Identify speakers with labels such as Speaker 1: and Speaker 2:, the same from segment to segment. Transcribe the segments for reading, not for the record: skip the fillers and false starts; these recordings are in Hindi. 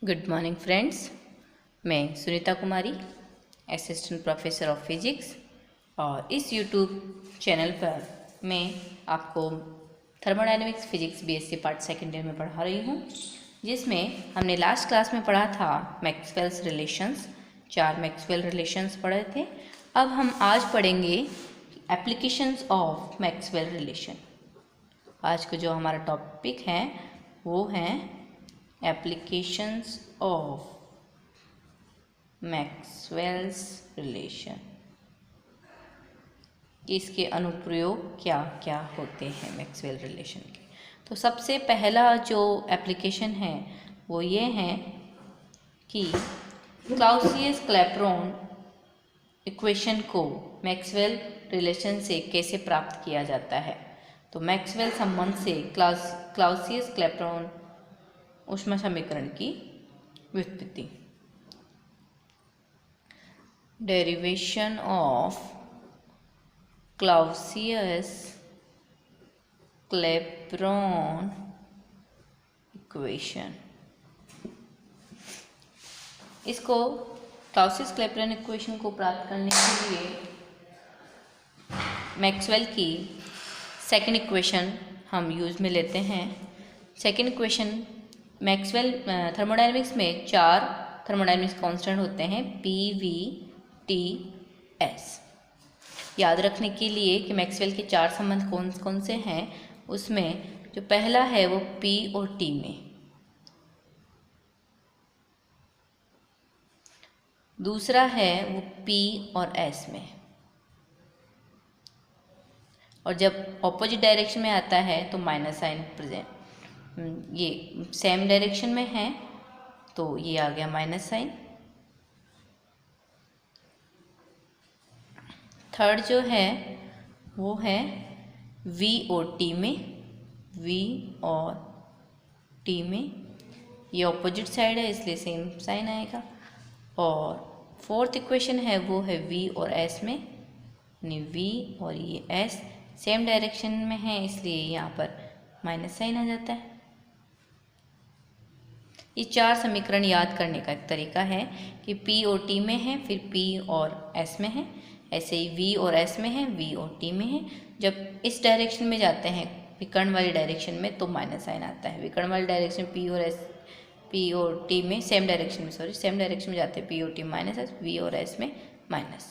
Speaker 1: Good morning friends. मैं सुनीता कुमारी, असिस्टेंट प्रोफेसर ऑफ फिजिक्स, और इस यूट्यूब चैनल पर मैं आपको thermodynamics physics BSc part second year में पढ़ा रही हूँ, जिसमें हमने लास्ट क्लास में पढ़ा था मैक्सवेल्स रिलेशंस। 4 मैक्सवेल रिलेशंस पढ़े थे। अब हम आज पढ़ेंगे एप्लीकेशंस ऑफ मैक्सवेल रिलेशन। आज का जो हमारा टॉपिक है वो है एप्लीकेशंस ऑफ मैक्सवेल्स रिलेशन। इसके अनुप्रयोग क्या क्या होते हैं मैक्सवेल रिलेशन के। तो सबसे पहला जो एप्लीकेशन है वो ये है कि क्लाउसियस क्लैपेरॉन इक्वेशन को मैक्सवेल रिलेशन से कैसे प्राप्त किया जाता है। तो मैक्सवेल संबंध से क्लाउसियस क्लैपेरॉन ऊष्मा समीकरण की व्युत्पत्ति। Derivation of Clausius Clapeyron equation. इसको क्लाउसियस क्लैपेरॉन इक्वेशन को प्राप्त करने के लिए मैक्सवेल की सेकेंड इक्वेशन हम यूज में लेते हैं। सेकेंड इक्वेशन मैक्सवेल थर्मोडायनेमिक्स में 4 थर्मोडायनेमिक्स कांस्टेंट होते हैं, पी, वी, टी, एस। याद रखने के लिए कि मैक्सवेल के 4 संबंध कौन कौन से हैं, उसमें जो पहला है वो पी और टी में, दूसरा है वो पी और एस में, और जब ऑपोजिट डायरेक्शन में आता है तो माइनस साइन प्रेजेंट। ये सेम डायरेक्शन में है तो ये आ गया माइनस साइन। थर्ड जो है वो है वी और टी में, वी और टी में, ये ऑपोजिट साइड है इसलिए सेम साइन आएगा। और फोर्थ इक्वेशन है वो है वी और एस में, यानी वी और ये एस सेम डायरेक्शन में है इसलिए यहाँ पर माइनस साइन आ जाता है। ये 4 समीकरण याद करने का एक तरीका है कि P और T में है, फिर P और S में है, ऐसे ही V और S में है, V और T में है। जब इस डायरेक्शन में जाते हैं विकर्ण वाली डायरेक्शन में तो माइनस साइन आता है। विकर्ण वाली डायरेक्शन P और T में सेम डायरेक्शन में जाते हैं P और T माइनस एस, V और S में माइनस।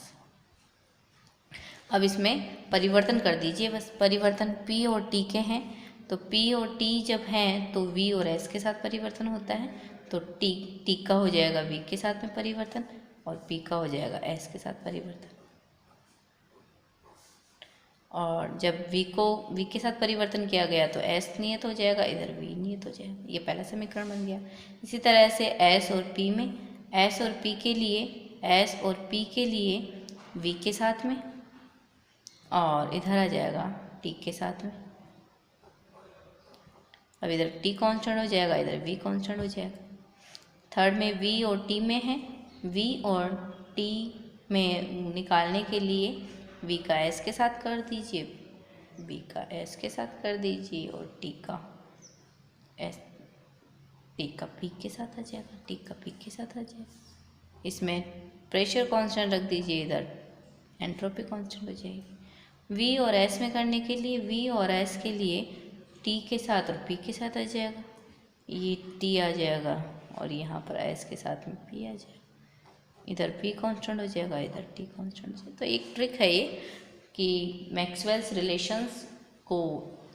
Speaker 1: अब इसमें परिवर्तन कर दीजिए, बस परिवर्तन P और T के हैं तो P और T जब हैं तो V और S के साथ परिवर्तन होता है, तो T का हो जाएगा V के साथ में परिवर्तन और P का हो जाएगा S के साथ परिवर्तन। और जब V के साथ परिवर्तन किया गया तो S नियत हो जाएगा, इधर V नियत हो जाएगा। ये पहला समीकरण बन गया। इसी तरह से S और P में, S और P के लिए V के साथ में, और इधर आ जाएगा T के साथ में। अब इधर T कांस्टेंट हो जाएगा, इधर V कांस्टेंट हो जाएगा। थर्ड में V और T में है, V और T में निकालने के लिए V का S के साथ कर दीजिए, V का S के साथ कर दीजिए, और T का P के साथ आ जाएगा, T का P के साथ आ जाएगा। इसमें प्रेशर कांस्टेंट रख दीजिए, इधर एंट्रोपी कांस्टेंट हो जाएगी। V और S में करने के लिए V और S के लिए T के साथ और P के साथ आ जाएगा, ये T आ जाएगा और यहाँ पर S के साथ में P आ जाएगा। इधर P कांस्टेंट हो जाएगा, इधर T कांस्टेंट हो जाएगा। तो एक ट्रिक है ये कि मैक्सवेल्स रिलेशंस को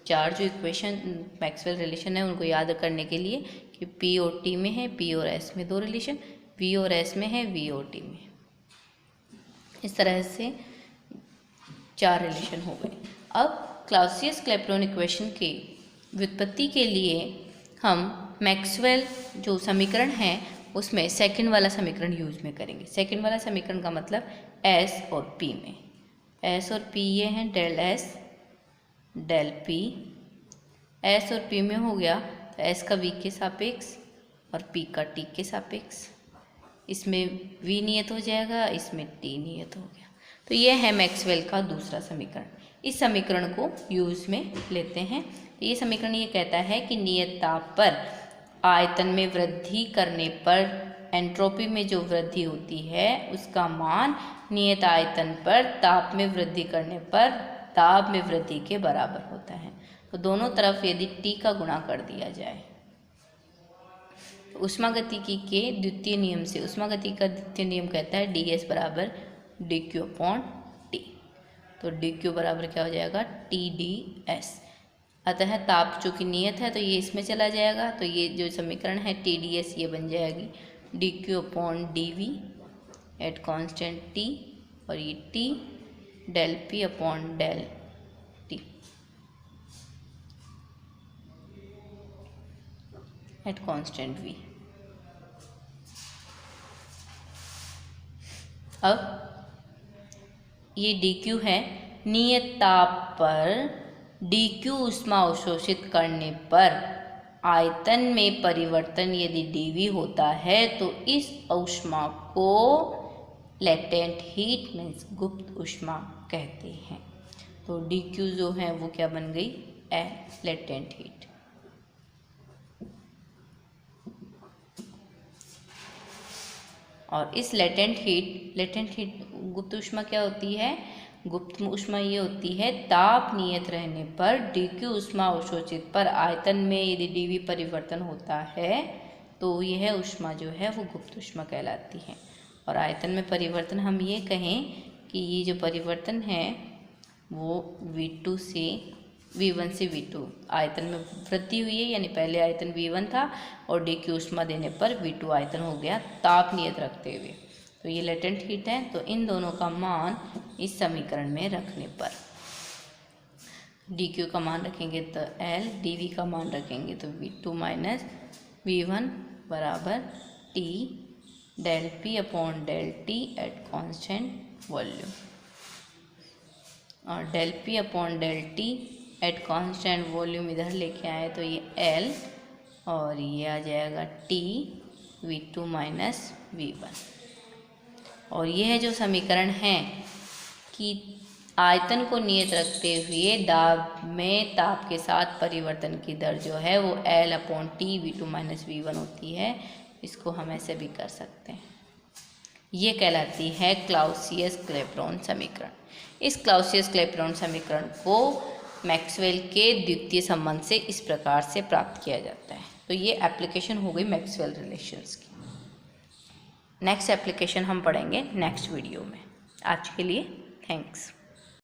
Speaker 1: 4 जो इक्वेशन मैक्सवेल रिलेशन है उनको याद करने के लिए कि P और T में है, P और S में 2 रिलेशन, V और S में है, V और T में। इस तरह से 4 रिलेशन हो गए। अब क्लाउसियस क्लैपेरॉन इक्वेशन के व्युत्पत्ति के लिए हम मैक्सवेल जो समीकरण है उसमें सेकंड वाला समीकरण यूज में करेंगे। सेकंड वाला समीकरण का मतलब S और P में, S और P ये हैं del S del P। S और P में हो गया तो S का V के सापेक्ष और P का T के सापेक्ष, इसमें V नियत हो जाएगा, इसमें T नियत हो गया। तो ये है मैक्सवेल का दूसरा समीकरण। इस समीकरण को यूज में लेते हैं। ये समीकरण ये कहता है कि नियत ताप पर आयतन में वृद्धि करने पर एंट्रोपी में जो वृद्धि होती है उसका मान नियत आयतन पर ताप में वृद्धि करने पर दाब में वृद्धि के बराबर होता है। तो दोनों तरफ यदि T का गुणा कर दिया जाए तो ऊष्मागतिकी के द्वितीय नियम से, ऊष्मागतिकी का द्वितीय नियम कहता है ds बराबर dq अपॉन T। तो dq बराबर क्या हो जाएगा TdS। अतः ताप चूँकि नियत है तो ये इसमें चला जाएगा, तो ये जो समीकरण है TdS ये बन जाएगी dq upon dV at constant T, और ये T del P upon del T at constant V। अब ये dq है, नियत ताप पर dq ऊष्मा अवशोषित करने पर आयतन में परिवर्तन यदि dV होता है तो इस ऊष्मा को लेटेंट हीट मीन्स गुप्त ऊष्मा कहते हैं। तो dq जो है वो क्या बन गई लेटेंट हीट। और इस लेटेंट हीट गुप्त ऊष्मा क्या होती है? गुप्त ऊष्मा ये होती है ताप नियत रहने पर dq ऊष्मा अवशोषित पर आयतन में यदि dV परिवर्तन होता है तो यह ऊष्मा जो है वो गुप्त ऊष्मा कहलाती है। और आयतन में परिवर्तन हम ये कहें कि ये जो परिवर्तन है वो V2 से V1 से V2 आयतन में वृद्धि हुई है, यानी पहले आयतन V1 था और dq ऊष्मा देने पर V2 आयतन हो गया ताप नियत रखते हुए। तो ये लेटेंट हीट है। तो इन दोनों का मान इस समीकरण में रखने पर dq का मान रखेंगे तो L, dV का मान रखेंगे तो V2 माइनस V1 बराबर T del P upon del T at constant volume, और del P upon del T at constant volume इधर लेके आए तो ये L और ये आ जाएगा T V2 माइनस V1। और यह जो समीकरण है कि आयतन को नियत रखते हुए दाब में ताप के साथ परिवर्तन की दर जो है वो L upon T V2 minus V1 होती है, इसको हम ऐसे भी कर सकते हैं। ये कहलाती है क्लाउसियस क्लैपेरॉन समीकरण। इस क्लाउसियस क्लैपेरॉन समीकरण को मैक्सवेल के द्वितीय संबंध से इस प्रकार से प्राप्त किया जाता है। तो ये एप्लीकेशन हो गई मैक्सवेल रिलेशंस की। नेक्स्ट एप्लीकेशन हम पढ़ेंगे नेक्स्ट वीडियो में। आज के लिए थैंक्स।